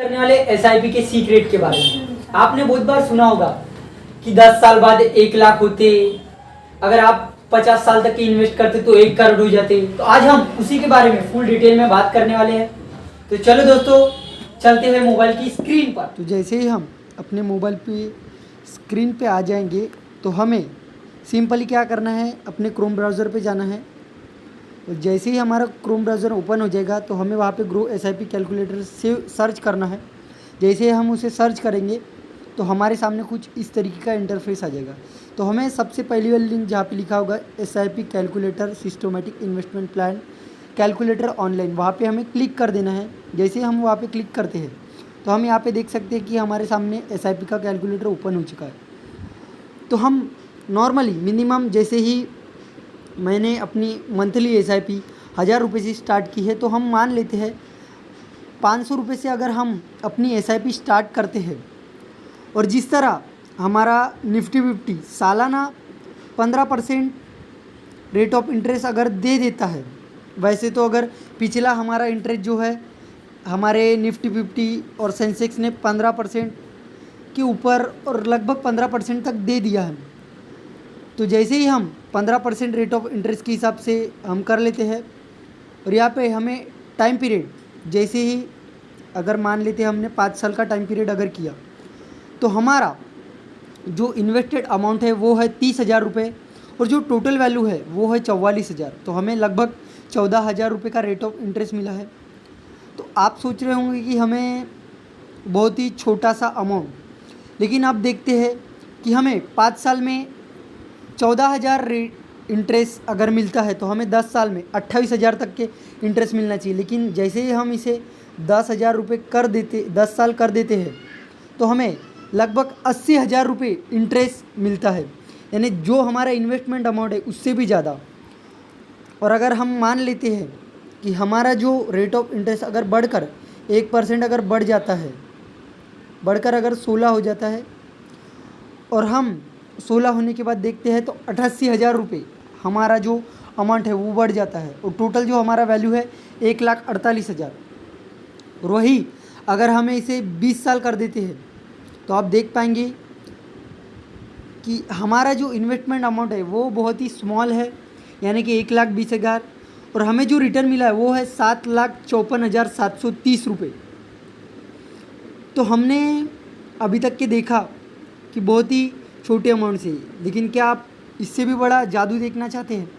करने वाले एसआईपी के सीक्रेट के बारे में आपने बहुत बार सुना होगा कि 10 साल बाद 1 लाख होते, अगर आप 50 साल तक की इन्वेस्ट करते तो 1 करोड़ हो जाते। तो आज हम उसी के बारे में फुल डिटेल में बात करने वाले हैं। तो चलो दोस्तों, चलते हैं मोबाइल की स्क्रीन पर। तो जैसे ही हम अपने मोबाइल पे स्क्रीन पे आ जाएंगे तो हमें सिंपली क्या करना है, अपने क्रोम ब्राउज़र पे जाना है। और जैसे ही हमारा क्रोम ब्राउज़र ओपन हो जाएगा तो हमें वहाँ पे ग्रो एसआईपी कैलकुलेटर से सर्च करना है। जैसे ही हम उसे सर्च करेंगे तो हमारे सामने कुछ इस तरीके का इंटरफेस आ जाएगा। तो हमें सबसे पहली वाली लिंक जहाँ पे लिखा होगा SIP calculator systematic investment plan calculator online, वहाँ पे हमें क्लिक कर देना है। जैसे ही हम वहाँ पे क्लिक करते हैं तो हम यहाँ पे देख सकते हैं कि हमारे सामने एसआईपी का कैलकुलेटर ओपन हो चुका है। तो हम नॉर्मली मिनिमम जैसे ही मैंने अपनी मंथली एसआईपी 1000 रुपये से स्टार्ट की है, तो हम मान लेते हैं 500 रुपये से अगर हम अपनी एसआईपी स्टार्ट करते हैं और जिस तरह हमारा निफ्टी 50 सालाना 15% रेट ऑफ इंटरेस्ट अगर दे देता है, वैसे तो अगर पिछला हमारा इंटरेस्ट जो है हमारे निफ्टी 50 और सेंसेक्स ने 15% के ऊपर और लगभग 15% तक दे दिया है। तो जैसे ही हम 15% रेट ऑफ इंटरेस्ट के हिसाब से हम कर लेते हैं और यहाँ पे हमें टाइम पीरियड जैसे ही अगर मान लेते हैं हमने 5 साल का टाइम पीरियड अगर किया तो हमारा जो इन्वेस्टेड अमाउंट है वो है 30,000 रुपये और जो टोटल वैल्यू है वो है 44,000। तो हमें लगभग 14,000 रुपये का रेट ऑफ इंटरेस्ट मिला है। तो आप सोच रहे होंगे कि हमें बहुत ही छोटा सा अमाउंट, लेकिन आप देखते हैं कि हमें 5 साल में 14,000 रेट इंटरेस्ट अगर मिलता है तो हमें 10 साल में 28,000 तक के इंटरेस्ट मिलना चाहिए। लेकिन जैसे ही हम इसे 10,000 रुपये कर देते 10 साल कर देते हैं तो हमें लगभग 80,000 रुपये इंटरेस्ट मिलता है, यानी जो हमारा इन्वेस्टमेंट अमाउंट है उससे भी ज़्यादा। और अगर हम मान लेते हैं कि हमारा जो रेट ऑफ इंटरेस्ट अगर बढ़कर 1% अगर बढ़ जाता है, बढ़कर अगर 16 हो जाता है और हम 16 होने के बाद देखते हैं तो 88,000 रुपये हमारा जो अमाउंट है वो बढ़ जाता है और टोटल जो हमारा वैल्यू है 1,48,000। और वही अगर हमें इसे 20 साल कर देते हैं तो आप देख पाएंगे कि हमारा जो इन्वेस्टमेंट अमाउंट है वो बहुत ही स्मॉल है, यानी कि 1,20,000 और हमें जो रिटर्न मिला है वो है 7,54,730 रुपये। तो हमने अभी तक के देखा कि बहुत ही छोटे अमाउंट से, लेकिन क्या आप इससे भी बड़ा जादू देखना चाहते हैं?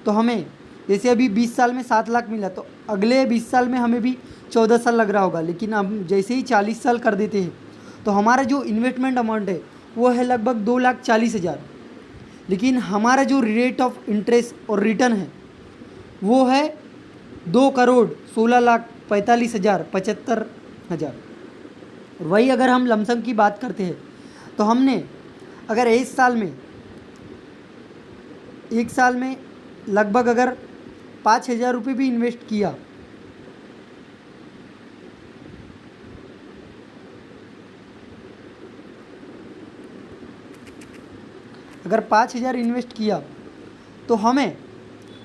तो हमें जैसे अभी 20 साल में 7 लाख मिला तो अगले 20 साल में हमें भी 14 साल लग रहा होगा, लेकिन अब जैसे ही 40 साल कर देते हैं तो हमारा जो इन्वेस्टमेंट अमाउंट है वो है लगभग 2,40,000, लेकिन हमारा जो रेट ऑफ इंटरेस्ट और रिटर्न है वो है 2,16,45,075,000। वही अगर हम लमसम की बात करते हैं तो हमने अगर एक साल में लगभग अगर 5,000 रुपये भी इन्वेस्ट किया अगर 5,000 इन्वेस्ट किया तो हमें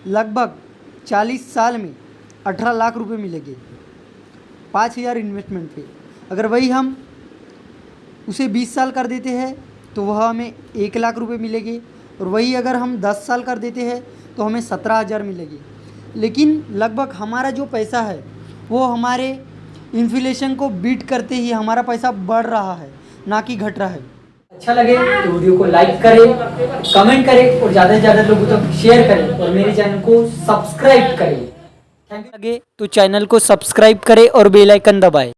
लगभग 40 साल में 18 लाख रुपए मिलेंगे 5,000 इन्वेस्टमेंट पे। अगर वही हम उसे 20 साल कर देते हैं तो वह हमें 1 लाख रुपए मिलेंगे और वही अगर हम 10 साल कर देते हैं तो हमें 17,000 मिलेंगे। लेकिन लगभग हमारा जो पैसा है वो हमारे इन्फ्लेशन को बीट करते ही हमारा पैसा बढ़ रहा है, ना कि घट रहा है। अच्छा लगे तो वीडियो को लाइक करें, कमेंट करें और ज़्यादा से ज़्यादा लोगों तक शेयर करें और मेरे चैनल को सब्सक्राइब करें। Thank you. लगे तो चैनल को सब्सक्राइब करें और बेल आइकन दबाएं।